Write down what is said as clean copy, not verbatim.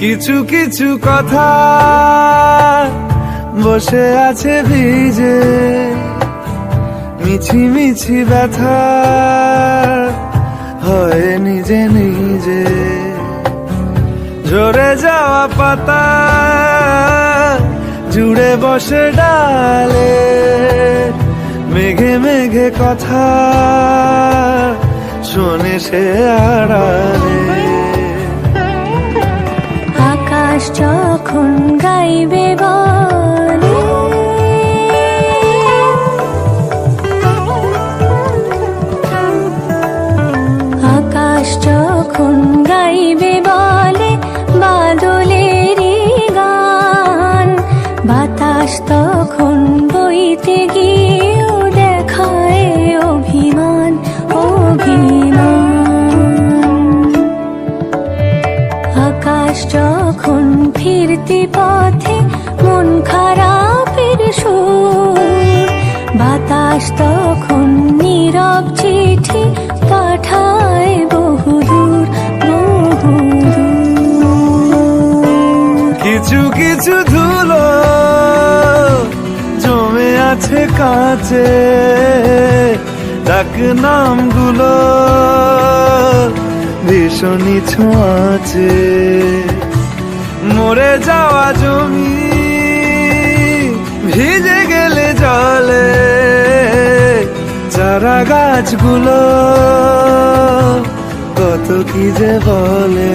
কিছু কিছু কথা বসে আছে ভিজে, মিছি মিছি ব্যথা হয় নিজে নিজে। ঝরে যাওয়া পাতা জুড়ে বসে ডালে, মেঘে মেঘে কথা শোনে সে আড়ালে। আকাশ যখন গাইবে বলে, আকাশ যখন গাইবে বলে বাদলেরই গান, বাতাস তখন বইতে গিয়েও দেখায় অভিমান অভিমান। আকাশ যখন ফিরতি পথে মন খারাপের সুর, বাতাস তখন নীরব চিঠি পাঠায় বহুদূর বহুদূর। কিছু কিছু ধুলো জমে আছে কাছে, ডাক নামগুলো ভীষণই ছোঁয়াছে। মরে যাওয়া জমি ভিজে গেলে জলে, চারা গাছগুলো কত কি যে বলে।